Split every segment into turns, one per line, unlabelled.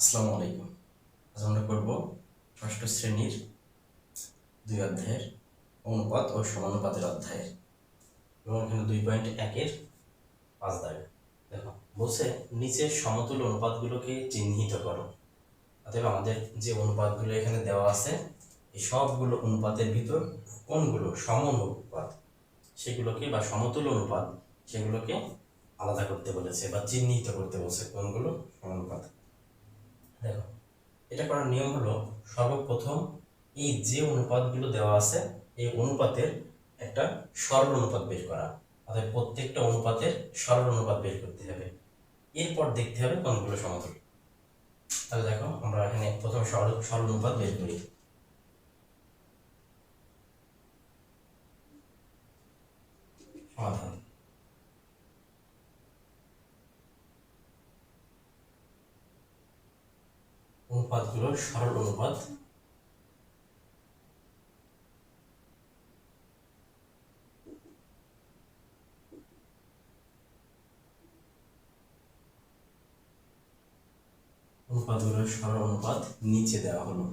আসসালামু আলাইকুম। আজ আমরা করব ষষ্ঠ শ্রেণীর 2 অধ্যায়ের অনুপাত ও সমানুপাতের অধ্যায় এবং এখানে 2.1-এর 5 দাগ। দেখো বলছে নিচের সমতুল অনুপাতগুলোকে চিহ্নিত করো। অতএব আমাদের যে অনুপাতগুলো এখানে দেওয়া আছে এই সবগুলো অনুপাতের ভিতর কোনগুলো সমানুপাত সেগুলোকে বা সমতুল অনুপাত সেগুলোকে আলাদা করতে বলেছে বা চিহ্নিত করতে বলছে কোনগুলো সমানুপাত। দেখো এটা করার নিয়ম হলো সর্বপ্রথম এই যে অনুপাতগুলো দেওয়া আছে এই অনুপাতের একটা সরল অনুপাত বের করা, অর্থাৎ প্রত্যেকটা অনুপাতের সরল অনুপাত বের করতে হবে। এরপর দেখতে হবে কোনগুলো সমতুল। তাহলে দেখো আমরা এখানে প্রথম সরল অনুপাত বের করি। সমাধান অনুপাতগুলোর সরল অনুপাত অনুপাতগুলোর সরল অনুপাত নিচে দেওয়া হলো।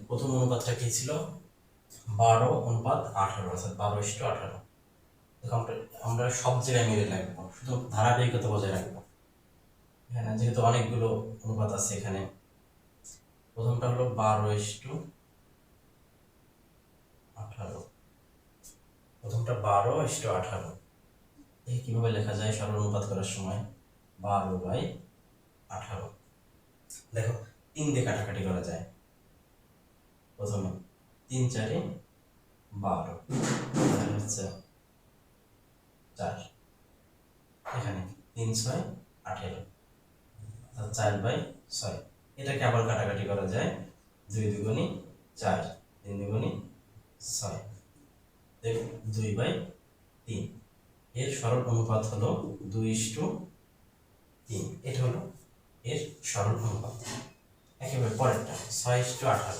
প্রথম অনুপাতটা কি ছিল? 12:18, অর্থাৎ 12:18। দেখো আমরা সব জায়গায় মিলে রাখবো, শুধু ধারাবাহিকতা বজায় রাখবো। এখানে যেহেতু অনেকগুলো অনুপাত আছে, এখানে প্রথমটা হলো 12:18। প্রথমটা 12:18। এই কিভাবে লেখা যায় সরল অনুপাত করার সময়? 12/18। দেখো 3 দিয়ে কাটাকাটি করা যায়। প্রথমে 3 4 12, তাহলে হচ্ছে 4। এখানে 3 6 18, অর্থাৎ 4/6। এটাকে আবার কাটাকাটি করা যায়। 2 দুগুণে 4, 3 দুগুণে 6, 2/3। এর সরল অনুপাত হলো 2:3। এটা হলো এর সরল অনুপাত। একেবারে পরেরটা 6:18।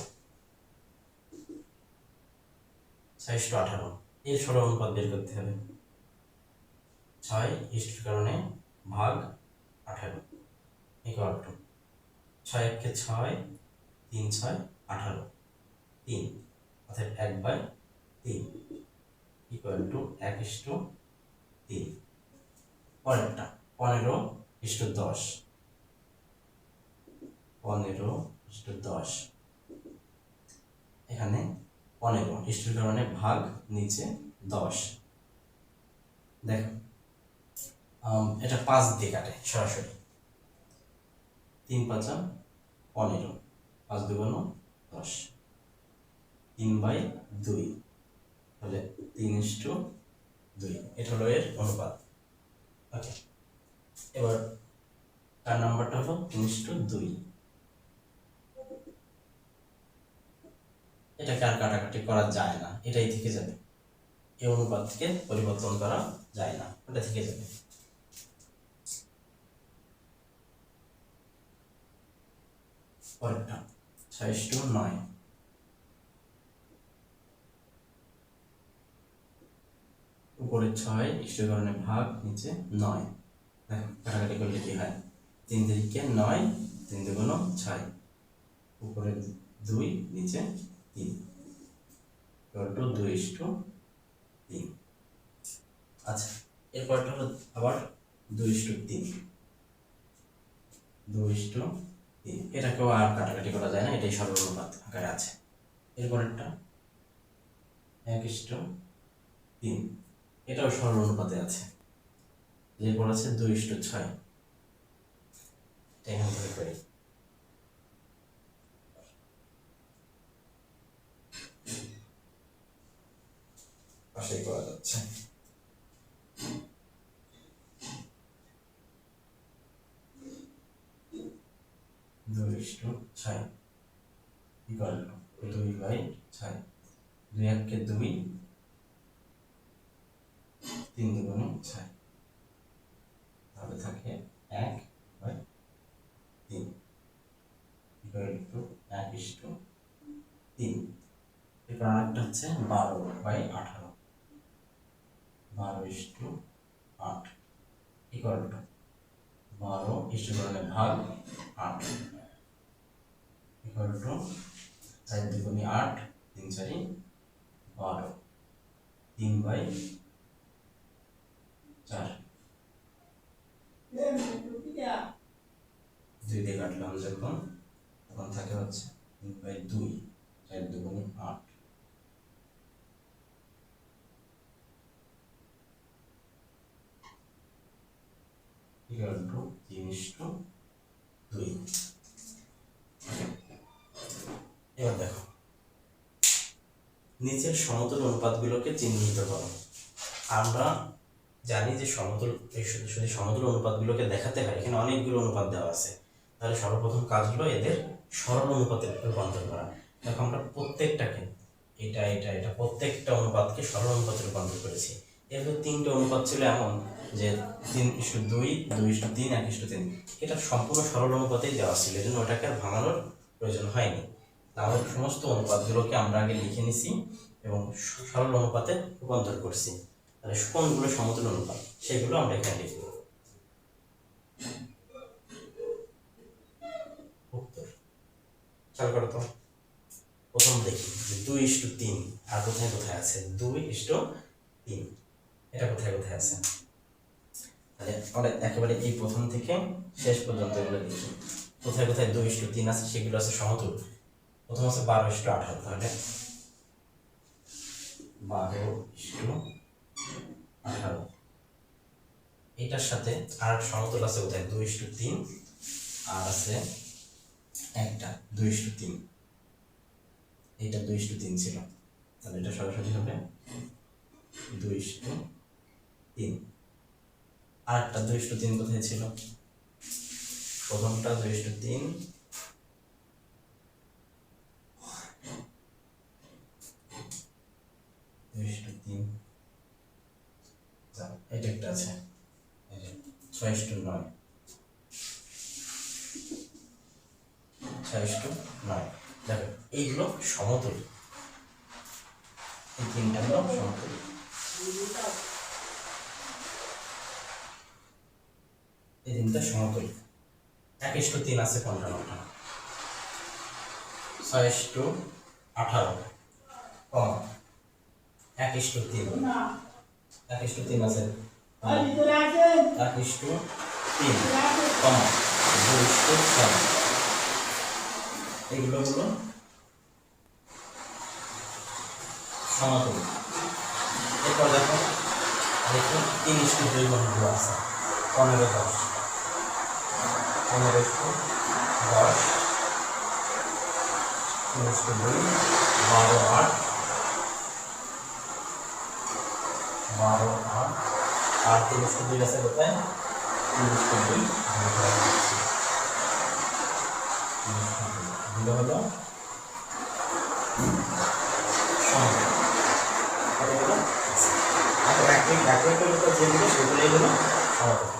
6:18 এর সরল অনুপাত বের করতে হবে। 6 ইষ্টের কারণে ভাগ 18 ইকুয়াল টু 6 1 6, 3 6 18, 3, অর্থাৎ 1/3 ইকুয়াল টু 1:3। পরেরটা 15:10। 15:10 এখানে 15 ইষ্টের কারণে ভাগ নিচে 10। দেখো এটা 5 দিয়ে কাটে সরাসরি। 3 5 15, 5 2 10, 3/2, তাহলে 3:2। এটা হলো এর অনুপাত। ওকে, এবার তার নাম্বারটা হলো 3:2। এটাকে আর কাটাকাটি করা যায় না, এটাই থেকে যাবে। এই অনুপাতকে পরিবর্তন করা যায় না, ওটা থেকে যাবে। পরেরটা 6:9। উপরে 6 ইষ্টের কারণে ভাগ নিচে 9। দেখো কাটাকাটি করলে কি হয়? 3 3 9, 3 2 6, উপরে 2 নিচে 3 ইকুয়াল টু 2:3। আচ্ছা, এরপরটা হলো আবার 2:3। 2:3, এটাকেও আর কাটাকাটি করা যায় না, এটাই সরল অনুপাত আকারে আছে। এরপরেরটা 1:3, এটাও সরল অনুপাতে আছে। এরপর আছে 2:6। এখান থেকে করি। পাশেই করা যাচ্ছে। 2:6 ইকুয়াল টু 2/6। 2 1 2, 3 2 6, তাহলে থাকে 1/3 ইকুয়াল টু 1:3। এরপর আরেকটা হচ্ছে 12/18। 12:8 ইকুয়াল টু 12 ইষ্ট করলে ভাগ 8 ইকুয়াল টু 4 দুগুণে 8 3 4 12 3/4 2 দিয়ে কাটলাম যখন তখন থাকে হচ্ছে 3/2 4 দুগুণে 8 ইকুয়াল টু 3:2। এবার দেখো নিচের সমতল অনুপাতগুলোকে চিহ্নিত করো। আমরা জানি যে সমতল শুধু সমতল অনুপাতগুলোকে দেখাতে হয়, এখানে অনেকগুলো অনুপাত দেওয়া আছে, তাহলে সর্বপ্রথম কাজ হলো এদের সরল অনুপাতে রূপান্তর করা। দেখো আমরা প্রত্যেকটাকে এটা এটা এটা প্রত্যেকটা অনুপাতকে সরল অনুপাতে রূপান্তর করেছি। এর তিনটে অনুপাত ছিল এমন যে 3:2 2:3 1:3, এটা সম্পূর্ণ সরল অনুপাতেই দেওয়া ছিল, এই জন্য ওটাকে আর ভাঙানোর প্রয়োজন হয়নি। তাহলে সমস্ত অনুপাতগুলোকে আমরা আগে লিখে নিছি এবং সরল অনুপাতে রূপান্তর করছি। তাহলে কোনগুলো সমতুল অনুপাত সেগুলো আমরা এখানে লিখব। উত্তর খেয়াল করো তো, প্রথম দেখি যে 2:3 আর কোথায় কোথায় আছে 2:3, এটা কোথায় কোথায় আছে। তাহলে আমরা একেবারে এই প্রথম থেকে শেষ পর্যন্ত এগুলো দেখি কোথায় কোথায় 2:3 আছে, সেগুলো আছে সমতুল। প্রথম আছে 12:18, তাহলে 12:18 এটার সাথে আর সমতুল আছে কোথায় 2:3, আর আছে একটা 2:3, এটা 2:3 ছিল, তাহলে এটা সরাসরি হবে 2:3। আর একটা 2:3 কোথায় ছিল, প্রথমটা 2:3, এটা একটা আছে 6:9, 6:9। দেখো এইগুলো সমতুল, এই তিনটা হলো সমতুল। এই তিনটা সমতুল। 1:3 আছে কোনটা, 6:18 কম 1:3, 1:3 আছে 1:3 কম 2:6, এগুলো হলো সমতুল। এরপর দেখো 3:2 কোনগুলো আছে, 15:10, 15:10, 3:2, 12:8, 12:8, আর 3:2 আছে কোথায়, 3:2 হলো সমতুল। যেগুলো সেগুলোই হলো সমতুল।